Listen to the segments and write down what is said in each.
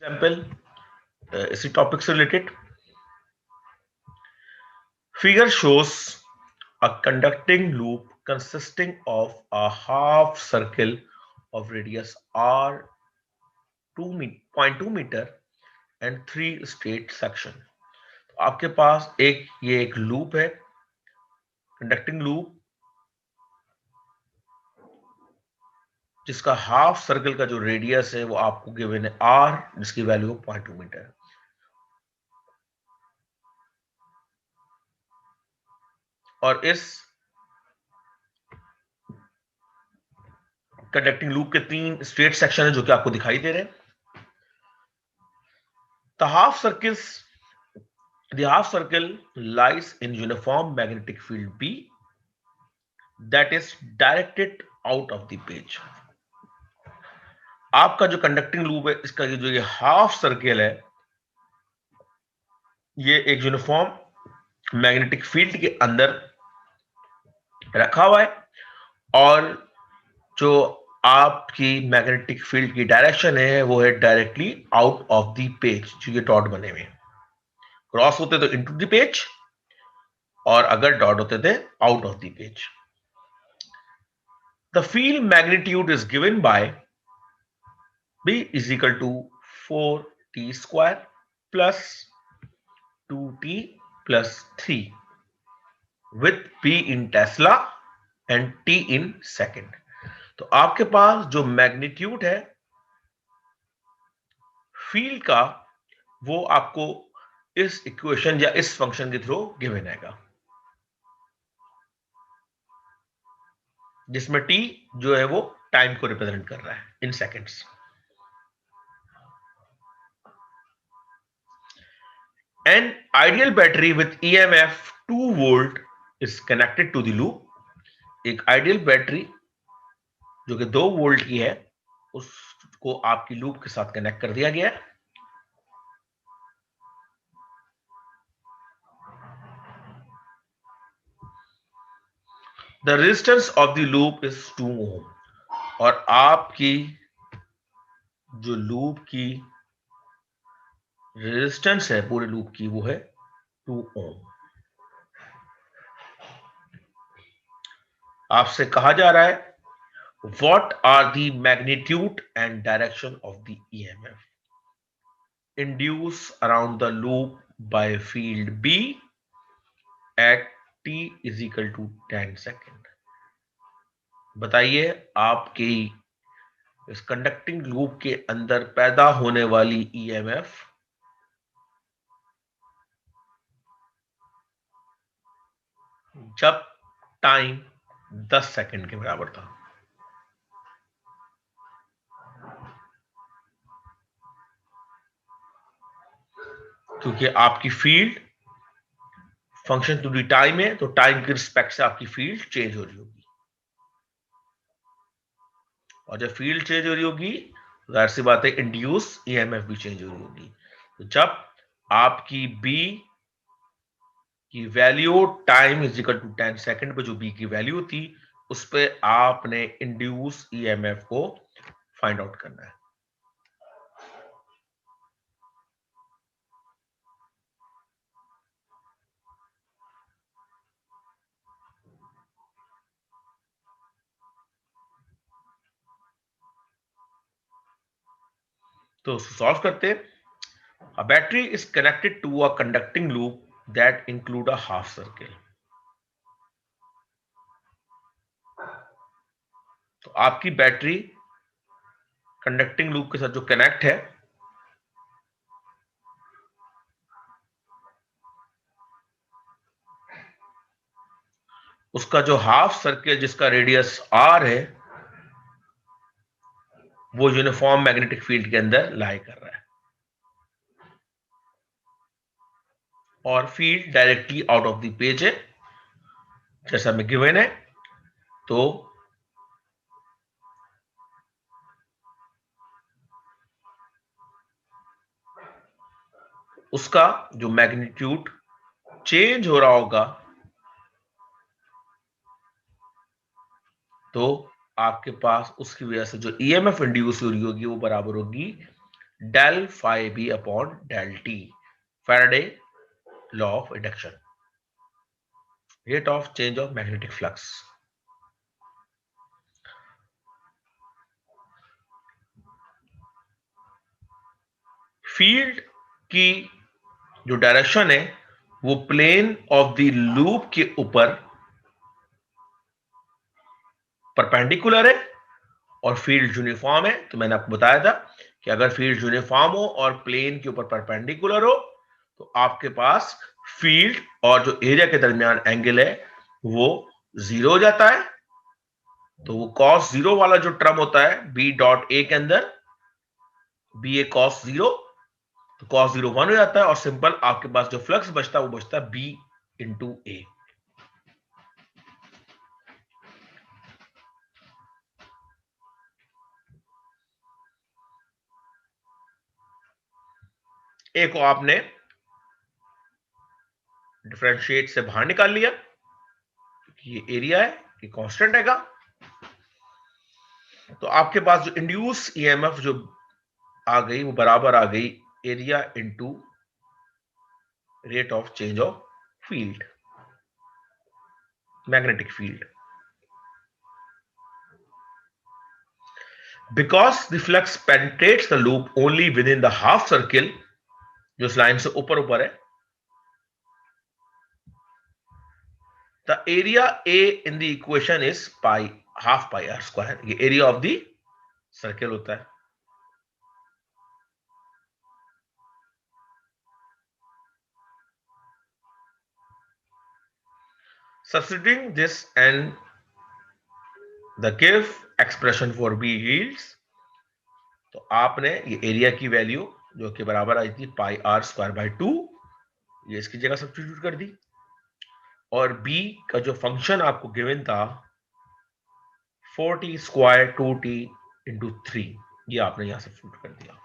Example इसी topic से related figure shows a conducting loop consisting of a half circle of radius r 2.2 meter and 3 straight section. तो आपके पास ये एक loop है, कंडक्टिंग लूप, जिसका हाफ सर्कल का जो रेडियस है वो आपको गिवन है r, जिसकी वैल्यू 0.2 मीटर है। और इस कंडक्टिंग लूप के 3 स्ट्रेट सेक्शन है जो कि आपको दिखाई दे रहे हैं। The half circle lies in uniform magnetic field B that is directed out of the page. आपका जो कंडक्टिंग लूप है, इसका जो ये हाफ सर्कल है, ये एक यूनिफॉर्म मैग्नेटिक फील्ड के अंदर रखा हुआ है और जो आपकी मैग्नेटिक फील्ड की डायरेक्शन है वो है directly out of the page. जो ये डॉट बने हुए क्रॉस होते तो इनटू द पेज और अगर डॉट होते थे out of the page. The field magnitude is given by B is equal to 4t square plus 2t plus 3 with P in Tesla and T in second। तो आपके पास जो magnitude है field का वो आपको इस इक्वेशन या इस फंक्शन के थ्रू गिवन आएगा, जिसमें T जो है वो टाइम को रिप्रेजेंट कर रहा है in seconds. An ideal battery with EMF 2 volt is connected to the loop। एक आइडियल बैटरी जो कि 2 वोल्ट की है उसको आपकी लूप के साथ कनेक्ट कर दिया गया है। The resistance of the loop is 2 ohm और आपकी जो लूप की रेजिस्टेंस है पूरे लूप की वो है 2 ओम। आपसे कहा जा रहा है what are the magnitude and direction of the EMF induced around the loop by field B at t is equal to 10 second. बताइए आपकी इस कंडक्टिंग लूप के अंदर पैदा होने वाली EMF जब टाइम 10 सेकेंड के बराबर था। क्योंकि आपकी field function to the time है तो टाइम के रिस्पेक्ट से आपकी फील्ड चेंज हो रही होगी और जब फील्ड चेंज हो रही होगी जाहिर सी बात है इंड्यूस ईएमएफ भी चेंज हो रही होगी। तो जब आपकी बी की value time is equal to 10 second पे जो बी की वैल्यू थी उस पे आपने इंड्यूस ईएमएफ को फाइंड आउट करना है। तो सॉल्व करते हैं। A battery is connected to a conducting loop that include a half circle। तो आपकी बैटरी कंडक्टिंग लूप के साथ जो कनेक्ट है उसका जो हाफ सर्कल जिसका रेडियस r है वो यूनिफॉर्म मैग्नेटिक फील्ड के अंदर लाई कर रहा है और field directly out of the page है जैसा में गिवन है। तो उसका जो मैग्नीट्यूड चेंज हो रहा होगा तो आपके पास उसकी वजह से जो ईएमएफ इंड्यूस हो रही होगी वो बराबर होगी del phi B upon del T, Faraday law of induction, rate of change of magnetic flux. Field की जो डायरेक्शन है वो प्लेन ऑफ द लूप के ऊपर परपेंडिकुलर है और फील्ड यूनिफॉर्म है। तो मैंने आपको बताया था कि अगर फील्ड यूनिफॉर्म हो और प्लेन के ऊपर परपेंडिकुलर हो तो आपके पास फील्ड और जो एरिया के दरमियान एंगल है वो जीरो हो जाता है। तो वो कॉस जीरो वाला जो टर्म होता है बी डॉट ए के अंदर, बी ए कॉस जीरो, तो कॉस जीरो वन हो जाता है और सिंपल आपके पास जो फ्लक्स बचता है वो बचता है बी इंटू ए। ए को आपने डिफरेंशिएट से बाहर निकाल लिया, ये एरिया है, ये कांस्टेंट हैगा। तो आपके पास जो इंड्यूस ईएमएफ जो आ गई वो बराबर आ गई area into rate of change of field, magnetic field. Because the flux penetrates the loop only within the half circle, जो इस लाइन से ऊपर ऊपर है, the area A in the equation is pi, half pi R square, ये area of the circle होता है। Substituting this and the give expression for B yields, तो आपने ये एरिया की वैल्यू जो कि बराबर आई थी पाई आर स्क्वायर बाय 2, ये इसकी जगह सब्स्टिट्यूट कर दी, और B का जो फंक्शन आपको गिवन था 4t स्क्वायर 2t इंटू 3, ये आपने यहां सब्स्टिट्यूट कर दिया।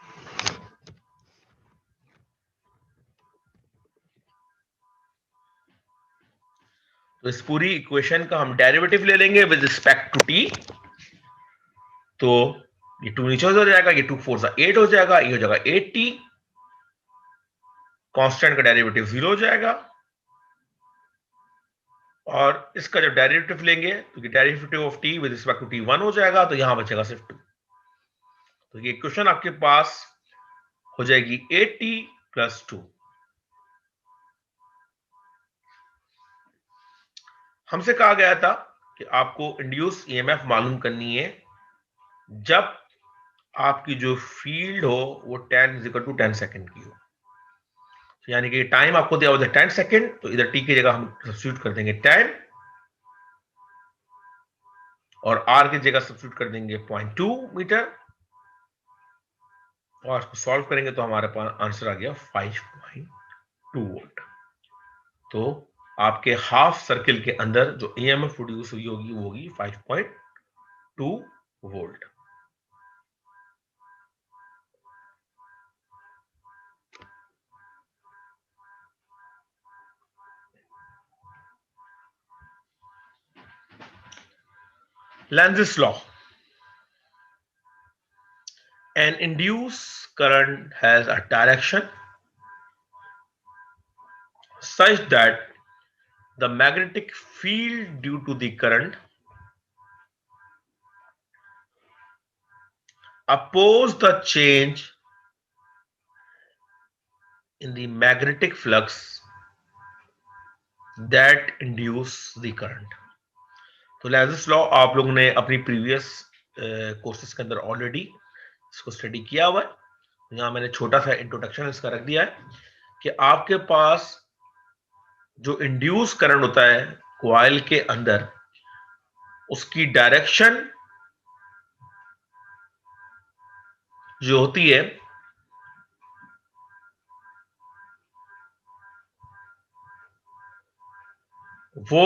तो इस पूरी इक्वेशन का हम डेरिवेटिव ले लेंगे विद रिस्पेक्ट टू t। तो ये 2 नीचे हो जाएगा, ये 2 4 8 हो जाएगा, ये हो जाएगा 8t, कांस्टेंट का डेरिवेटिव 0 हो जाएगा, और इसका जब डेरिवेटिव लेंगे तो derivative of T with respect to T 1 हो जाएगा, तो यहां बचेगा सिर्फ 2। तो ये इक्वेशन आपके पास हो जाएगी 8t प्लस 2। हमसे कहा गया था कि आपको इंड्यूस ईएमएफ मालूम करनी है जब आपकी जो फील्ड हो वो 10 सेकेंड की हो, यानी कि टाइम आपको दिया हुआ 10 सेकेंड, तो इधर टी की जगह हम सब्स्टिट्यूट कर देंगे 10 और आर की जगह सब्स्टिट्यूट कर देंगे 0.2 मीटर, और इसको सॉल्व करेंगे तो हमारे पास आंसर आ गया 5.2 वोल्ट। तो आपके हाफ सर्किल के अंदर जो ईएमएफ प्रोड्यूस हुई होगी वो होगी 5.2 volt. Lenz's law. An induced current has a direction such that the magnetic field due to the current oppose the change in the magnetic flux that induce the current। तो लेंज़स law आप लोगों ने अपनी previous courses के अंदर already इसको study किया हुआ है। यहाँ मैंने छोटा सा इंट्रोडक्शन इसका रख दिया है कि आपके पास जो इंड्यूस करंट होता है कॉइल के अंदर, उसकी डायरेक्शन जो होती है वो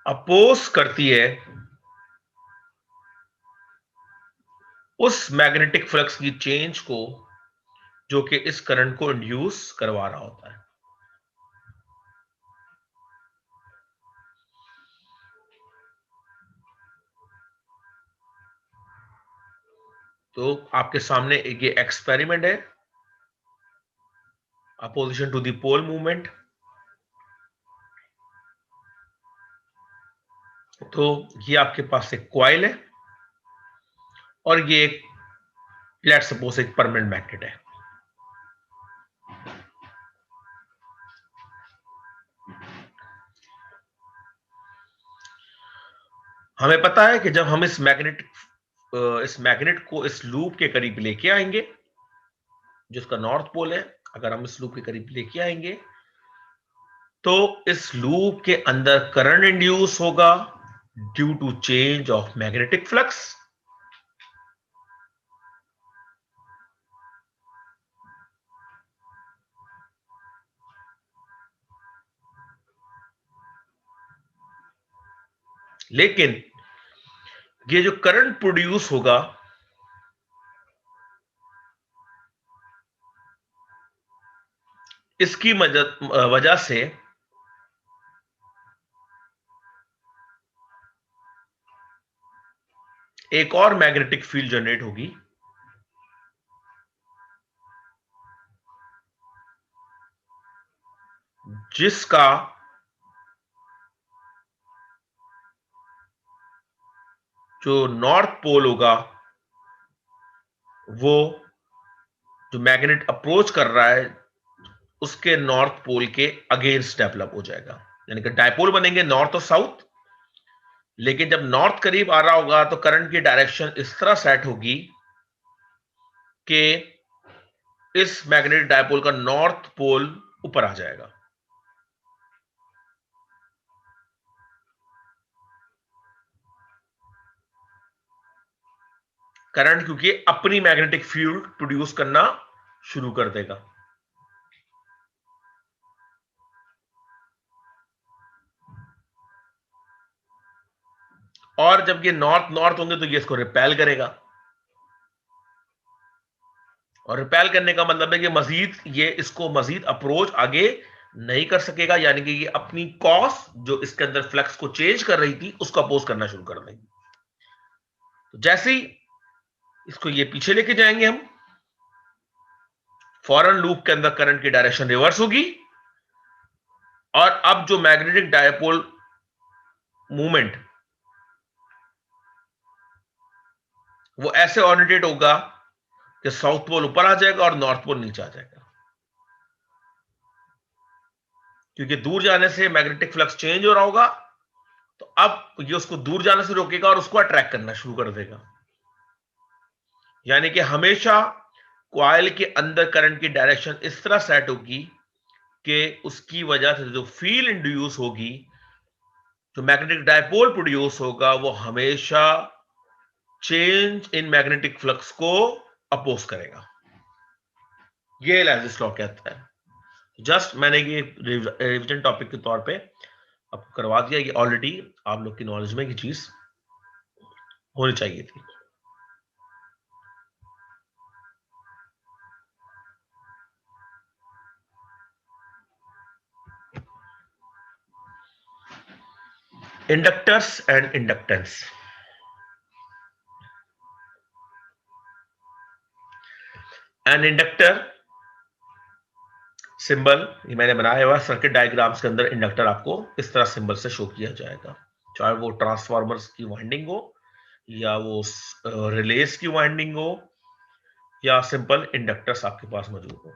अपोज करती है उस मैग्नेटिक फ्लक्स की चेंज को जो कि इस करंट को इंड्यूस करवा रहा होता है। तो आपके सामने एक ये एक्सपेरिमेंट है, opposition to the pole movement. तो ये आपके पास एक कॉइल है और ये एक, लेट्स सपोज, एक परमानेंट मैग्नेट है। हमें पता है कि जब हम इस मैग्नेट को इस लूप के करीब लेके आएंगे, जिसका नॉर्थ पोल है, अगर हम इस लूप के करीब लेके आएंगे तो इस लूप के अंदर करंट इंड्यूस होगा due to change of magnetic flux. लेकिन ये जो करंट प्रोड्यूस होगा इसकी वजह से एक और मैग्नेटिक फील्ड जनरेट होगी, जिसका जो नॉर्थ पोल होगा वो जो मैग्नेट अप्रोच कर रहा है उसके नॉर्थ पोल के अगेंस्ट डेवलप हो जाएगा, यानी कि डायपोल बनेंगे नॉर्थ और साउथ। लेकिन जब नॉर्थ करीब आ रहा होगा तो करंट की डायरेक्शन इस तरह सेट होगी कि इस मैग्नेटिक डायपोल का नॉर्थ पोल ऊपर आ जाएगा। करंट क्योंकि अपनी मैग्नेटिक फील्ड प्रोड्यूस करना शुरू कर देगा। और जब ये नॉर्थ नॉर्थ होंगे तो ये इसको रिपेल करेगा, और रिपेल करने का मतलब है कि मजीद ये इसको मजीद अप्रोच आगे नहीं कर सकेगा, यानी कि ये अपनी कॉस जो इसके अंदर फ्लक्स को चेंज कर रही थी उसको अपोज करना शुरू कर देगी। तो जैसे ही इसको ये पीछे लेके जाएंगे हम, फॉरन लूप के अंदर करंट की डायरेक्शन रिवर्स होगी और अब जो मैग्नेटिक डायपोल मूवमेंट वो ऐसे ओरिएंटेड होगा कि साउथ पोल ऊपर आ जाएगा और नॉर्थ पोल नीचे आ जाएगा, क्योंकि दूर जाने से मैग्नेटिक फ्लक्स चेंज हो रहा होगा। तो अब ये उसको दूर जाने से रोकेगा और उसको अट्रैक्ट करना शुरू कर देगा, यानी कि हमेशा कॉइल के अंदर करंट की डायरेक्शन इस तरह सेट होगी कि उसकी वजह से जो फील्ड इंड्यूस होगी, जो मैग्नेटिक डायपोल प्रोड्यूस होगा, वो हमेशा चेंज इन मैग्नेटिक फ्लक्स को अपोज करेगा। ये लैजिस लॉ कहता है। जस्ट मैंने ये रिविजन टॉपिक के तौर पे आपको करवा दिया, ये ऑलरेडी आप लोग की नॉलेज में ये चीज होनी चाहिए थी। Inductors and inductance. An inductor symbol ये मैंने बनाया हुआ सर्किट डायग्राम्स के अंदर, इंडक्टर आपको इस तरह सिंबल से शो किया जाएगा, चाहे वो ट्रांसफार्मर्स की वाइंडिंग हो या वो रिलेस की वाइंडिंग हो या सिंपल इंडक्टर्स आपके पास मौजूद हो।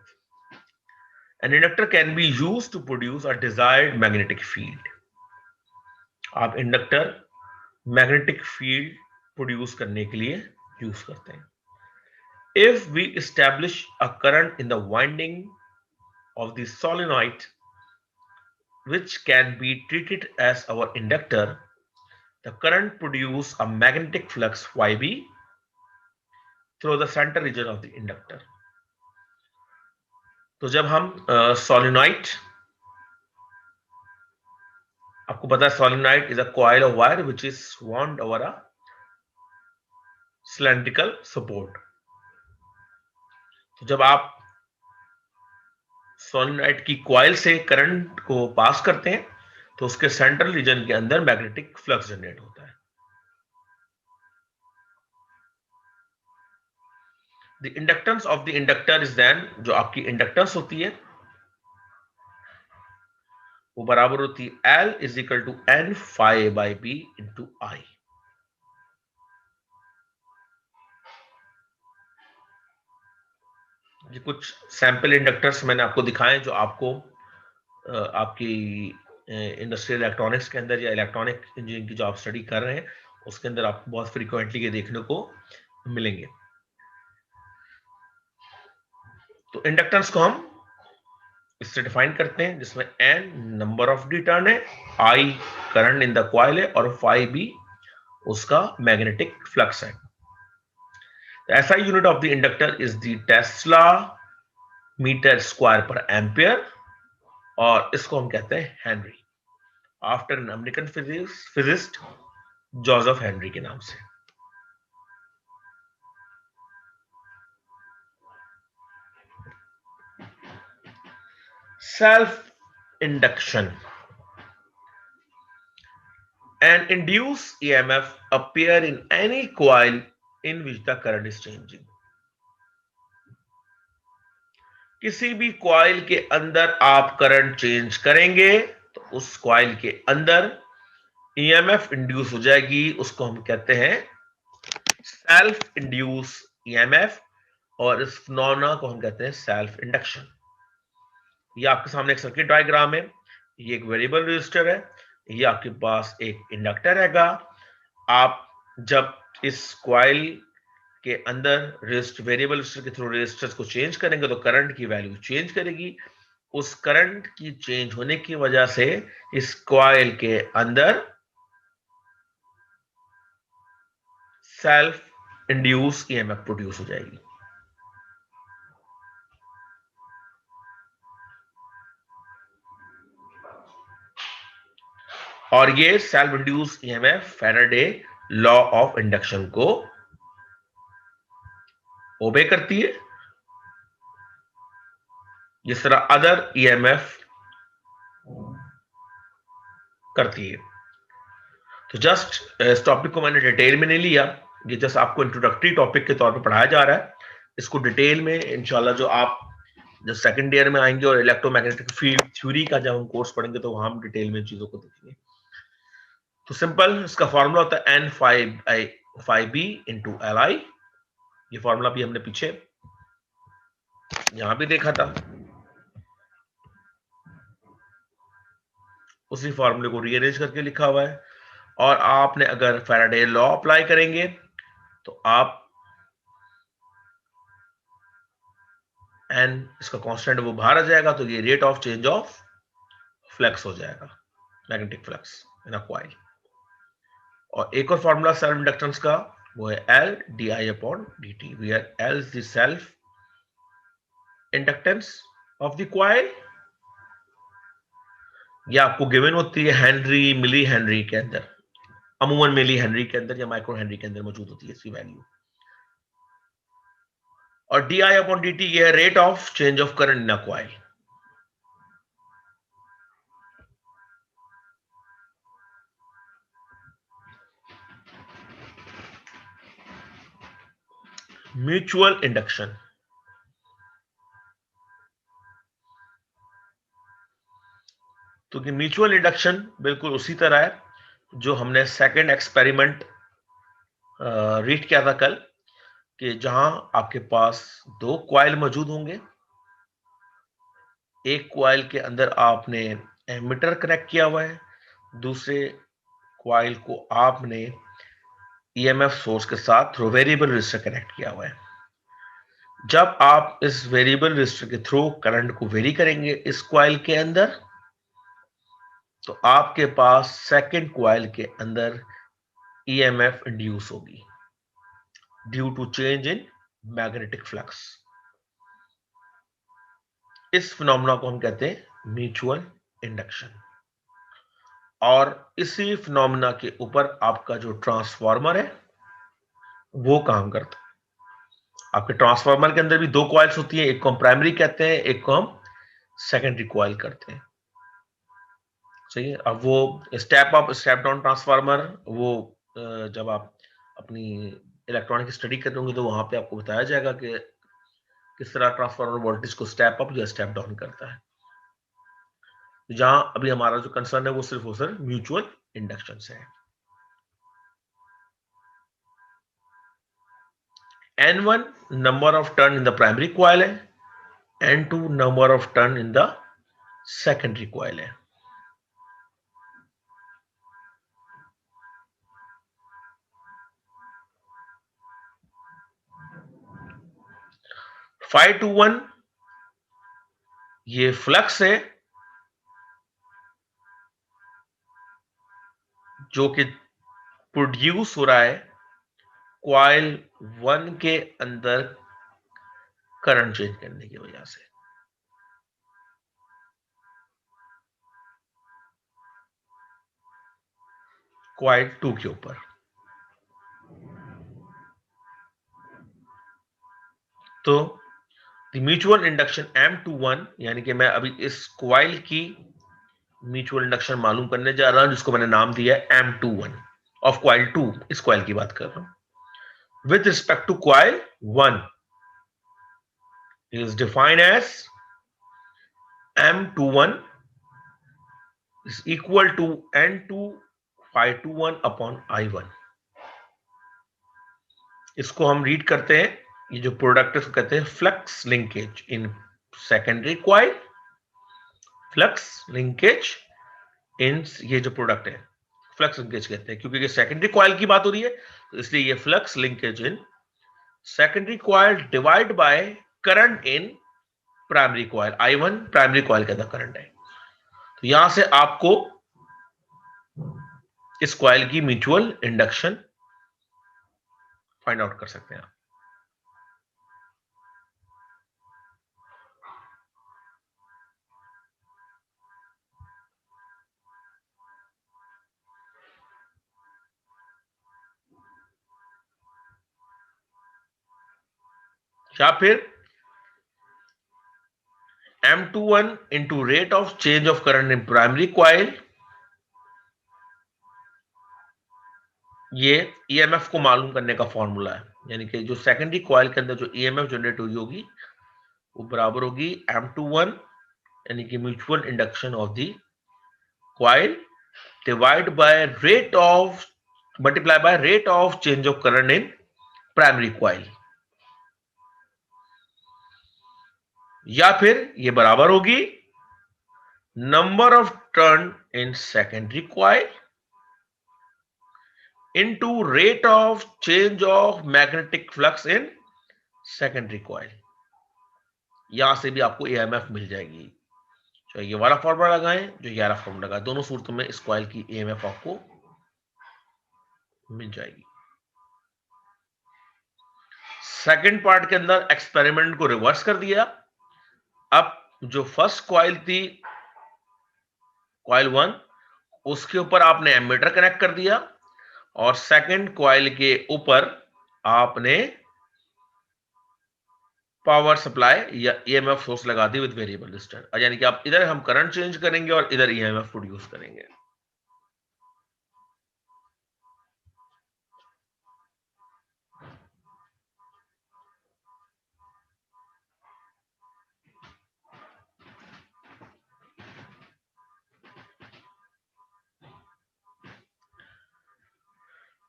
An inductor can be used to produce a desired magnetic field. आप इंडक्टर मैग्नेटिक फील्ड प्रोड्यूस करने के लिए यूज करते हैं। If we establish a current in the winding of the solenoid, which can be treated as our inductor, the current produce a magnetic flux Yb through the center region of the inductor. तो जब हम solenoid, आपको पता है solenoid is a coil of wire which is wound over a cylindrical support। तो जब आप solenoid की कॉइल से करंट को पास करते हैं तो उसके सेंट्रल रीजन के अंदर मैग्नेटिक फ्लक्स जनरेट होता है। The inductance of the inductor is then, जो आपकी इंडक्टेंस होती है वो बराबर होती है L is equal to N phi by B into I। ये कुछ सैंपल इंडक्टर्स मैंने आपको दिखाए जो आपको आपकी इंडस्ट्रियल इलेक्ट्रॉनिक्स के अंदर या इलेक्ट्रॉनिक इंजीनियरिंग की जो आप स्टडी कर रहे हैं उसके अंदर आपको बहुत फ्रीक्वेंटली ये देखने को मिलेंगे। तो इंडक्टेंस को हम इससे डिफाइन करते हैं जिसमें N number of the turn है, I current in the coil है और phi B उसका मैग्नेटिक फ्लक्स है। SI unit of the inductor is the tesla meter square per ampere और इसको हम कहते हैं henry, after an American physicist Joseph Henry के नाम से। Self induction, an induced EMF appear in any coil in which the current is changing। किसी भी कॉइल के अंदर आप करंट चेंज करेंगे तो उस कॉइल के अंदर ईएमएफ इंड्यूस हो जाएगी, उसको हम कहते हैं सेल्फ इंड्यूस ईएमएफ और इस फिनोमेना को हम कहते हैं सेल्फ इंडक्शन। ये आपके सामने एक सर्किट डायग्राम है, ये एक वेरिएबल रेजिस्टर है, ये आपके पास एक इंडक्टर रहेगा। आप जब इस कॉइल के अंदर वेरिएबल रेजिस्टर के थ्रू रेजिस्टर्स को चेंज करेंगे तो करंट की वैल्यू चेंज करेगी। उस करंट की चेंज होने की वजह से इस कॉइल के अंदर सेल्फ इंड्यूस ईएमएफ प्रोड्यूस हो जाएगी। और ये self induce EMF Faraday law of induction को ओबे करती है, जिस तरह अदर ईएमएफ करती है। तो जस्ट इस टॉपिक को मैंने डिटेल में नहीं लिया, ये जस्ट आपको इंट्रोडक्टरी टॉपिक के तौर पर पढ़ाया जा रहा है। इसको डिटेल में इंशाल्लाह जो आप जब सेकंड ईयर में आएंगे और इलेक्ट्रोमैग्नेटिक फील्ड थ्योरी का जब हम कोर्स पढ़ेंगे तो वहां हम डिटेल में चीजों को देखेंगे। तो सिंपल इसका फॉर्मूला होता है N phi B into Li। ये फॉर्मूला भी हमने पीछे यहां भी देखा था, उसी फॉर्मूले को रीअरेंज करके लिखा हुआ है। और आपने अगर फैराडे लॉ अप्लाई करेंगे तो आप N इसका कांस्टेंट वो बाहर आ जाएगा, तो ये rate of change of flux हो जाएगा, magnetic flux in a coil. और एक और फॉर्मूला सेल्फ इंडक्टेंस का वो है L di/dt, where L is the self inductance of the coil. ये आपको गिवन होती है हेनरी, मिली हेनरी के अंदर, अमूमन मिली हेनरी के अंदर या माइक्रो हेनरी के अंदर मौजूद होती है इसकी वैल्यू। और di/dt ये है rate of change of current in a coil. Mutual induction, तो कि म्यूचुअल इंडक्शन बिल्कुल उसी तरह है जो हमने सेकंड एक्सपेरिमेंट रीड किया था कल, कि जहां आपके पास दो कॉइल मौजूद होंगे, एक कॉइल के अंदर आपने एमीटर कनेक्ट किया हुआ है, दूसरे कॉइल को आपने ईएमएफ सोर्स के साथ थ्रू वेरिएबल रेजिस्टर कनेक्ट किया हुआ है। जब आप इस वेरिएबल रेजिस्टर के थ्रू करंट को वेरी करेंगे इस कॉइल के अंदर, तो आपके पास सेकंड कॉइल के अंदर ईएमएफ इंड्यूस होगी due to change in magnetic flux. इस फिनोमेना को हम कहते हैं म्यूचुअल इंडक्शन। और इसी फिनोमेना के ऊपर आपका जो ट्रांसफार्मर है वो काम करता है। आपके ट्रांसफार्मर के अंदर भी दो कॉइल्स होती हैं, एक को हम प्राइमरी कहते हैं, एक को हम सेकेंडरी कॉइल करते हैं। सही है। अब वो step up step down transformer, वो जब आप अपनी इलेक्ट्रॉनिक स्टडी कर रहे होंगे तो वहां पे आपको बताया जाएगा कि किस तरह ट्रांसफार्मर वोल्टेज को स्टेप अप या स्टेप डाउन करता है। जहां अभी हमारा जो कंसर्न है वो सिर्फ म्यूचुअल इंडक्शन से है। N1 number of turn in the primary coil है, N2 number of turn in the secondary coil है। Φ21 ये फ्लक्स है जो कि प्रोड्यूस हो रहा है कॉइल 1 के अंदर करंट चेंज करने की वजह से। कॉइल 2 के ऊपर। तो म्यूचुअल इंडक्शन M21 यानी कि मैं अभी इस कॉइल की म्यूचुअल इंडक्शन मालूम करने जा रहा हूं जिसको मैंने नाम दिया है M21 ऑफ कॉइल 2। इस कॉइल की बात कर रहा हूं with respect to coil 1 is defined as M21 is equal to N2 Φ21 upon I1। इसको हम रीड करते हैं, ये जो प्रोडक्ट है इसको कहते हैं फ्लक्स लिंकेज इन सेकेंडरी कॉइल। फ्लक्स लिंकेज इन, ये जो प्रोडक्ट है फ्लक्स लिंकेज कहते हैं, क्योंकि ये सेकेंडरी कॉइल की बात हो रही है तो इसलिए ये flux linkage in secondary coil divide by current in primary coil. I1 primary coil के अंदर करंट है। तो यहां से आपको इस कॉइल की म्यूचुअल इंडक्शन फाइंड आउट कर सकते हैं। या फिर M21 into rate of change of current in primary coil, ये EMF को मालूम करने का फॉर्मूला है, यानी कि जो सेकेंडरी कॉइल के अंदर जो EMF जनरेट हुई होगी वो बराबर होगी M21 यानी कि mutual induction of the coil divide by rate of multiply by rate of change of current in primary coil, या फिर ये बराबर होगी number of turn in secondary coil into rate of change of magnetic flux in secondary coil। यहां से भी आपको EMF मिल जाएगी, चाहे ये वाला फॉर्मूला लगाएं जो ये वाला फॉर्मूला लगाएं, दोनों सूरतों में इस कॉइल की EMF आपको मिल जाएगी। सेकंड पार्ट के अंदर एक्सपेरिमेंट को रिवर्स कर दिया। अब जो फर्स्ट कॉइल थी कॉइल 1 उसके ऊपर आपने एमीटर कनेक्ट कर दिया और सेकंड कॉइल के ऊपर आपने पावर सप्लाई या EMF सोर्स लगा दी विद वेरिएबल रेजिस्टेंस, यानी कि आप इधर हम करंट चेंज करेंगे और इधर EMF प्रोड्यूस करेंगे।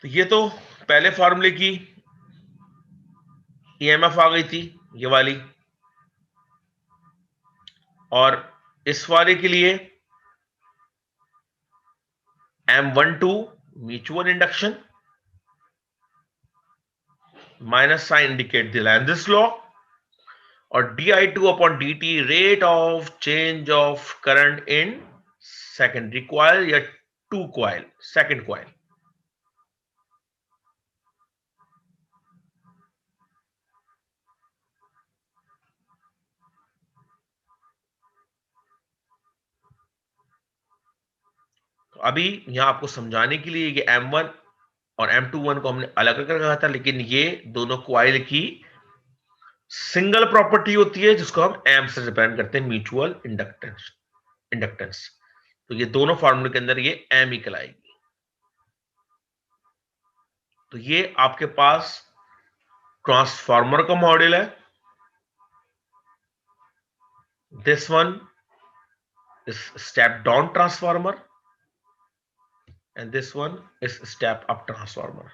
तो ये तो पहले फॉर्मूले की EMF आ गई थी ये वाली, और इस वाले के लिए M12 mutual induction minus sign indicate the Lenz's law, और di2 upon dt rate of change of current in secondary coil या टू कॉइल सेकेंड कॉइल। तो अभी यहां आपको समझाने के लिए कि M1 और M21 को हमने अलग अलग रखा था, लेकिन ये दोनों कॉइल की सिंगल प्रॉपर्टी होती है जिसको हम M से रिप्रेजेंट करते हैं, म्यूचुअल इंडक्टेंस। तो ये दोनों फॉर्मूले के अंदर ये M ही कहलाएगी। तो ये आपके पास ट्रांसफार्मर का मॉडल है This one is step down transformer, and this one is step up transformer.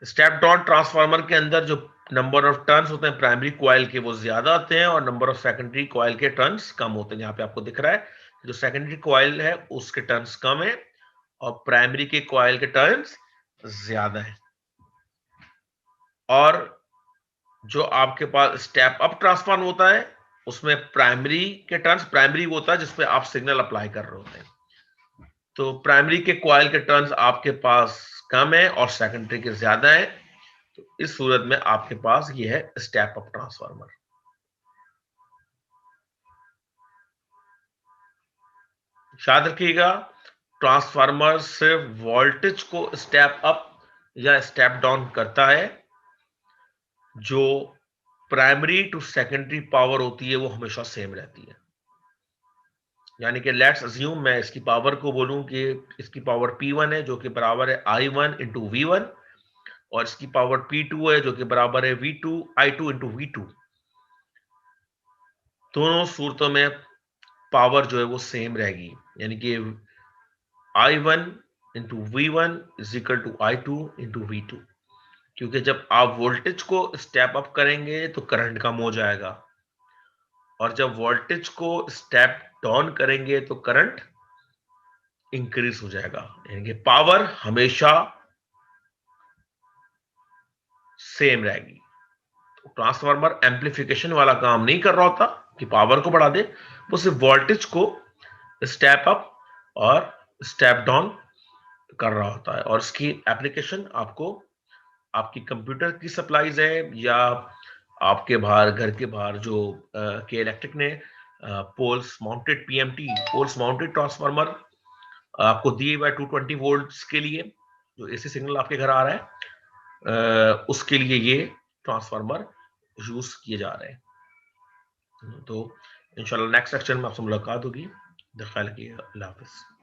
Step down transformer के अंदर जो नंबर ऑफ टर्न्स होते हैं प्राइमरी कॉइल के वो ज्यादा आते हैं और नंबर ऑफ सेकेंडरी कॉइल के टर्न्स कम होते हैं। यहाँ पे आपको दिख रहा है जो सेकेंडरी कॉइल है उसके टर्न्स कम है और प्राइमरी के कॉइल के टर्न्स ज्यादा है। और जो आपके पास स्टेप अप ट्रांसफार्मर होता है उसमें प्राइमरी के टर्न्स, प्राइमरी होता है जिसपे आप सिग्नल अप्लाई कर रहे होते हैं, तो प्राइमरी के कॉइल के टर्न्स आपके पास कम है और सेकेंडरी के ज्यादा है, तो इस सूरत में आपके पास ये है स्टेप अप ट्रांसफार्मर। याद रखिएगा ट्रांसफार्मर सिर्फ वोल्टेज को स्टेप अप या स्टेप डाउन करता है, जो प्राइमरी टू सेकेंडरी पावर होती है वो हमेशा सेम रहती है। यानी कि लेट्स अज्यूम मैं इसकी पावर को बोलूं कि इसकी पावर P1 है जो कि बराबर है I1 इंटू V1 और इसकी पावर P2 है जो कि बराबर है I2 इंटू V2। दोनों सूरतों में पावर जो है वो सेम रहेगी, यानी कि I1 into V1 is equal to I2 into V2, क्योंकि जब आप वोल्टेज को स्टेप अप करेंगे तो करंट कम हो जाएगा और जब वोल्टेज को स्टेप डाउन करेंगे तो करंट इंक्रीज हो जाएगा, यानी कि पावर हमेशा सेम रहेगी। तो ट्रांसफार्मर एम्प्लीफिकेशन वाला काम नहीं कर रहा होता कि पावर को बढ़ा दे, वो सिर्फ वोल्टेज को स्टेप अप और स्टेप डाउन कर रहा होता है। और इसकी एप्लीकेशन आपको आपकी कंप्यूटर की सप्लाईज है या आपके बाहर घर के बाहर जो के इलेक्ट्रिक ने poles mounted PMT poles mounted transformer आपको दिए हुए 220 वोल्ट्स के लिए जो एसी सिग्नल आपके घर आ रहा है, उसके लिए ये ट्रांसफार्मर यूज किए जा रहे हैं। तो इंशाल्लाह नेक्स्ट सेक्शन में आपसे मुलाकात होगी। ख्याल रखिएगा। अल्लाह हाफिज।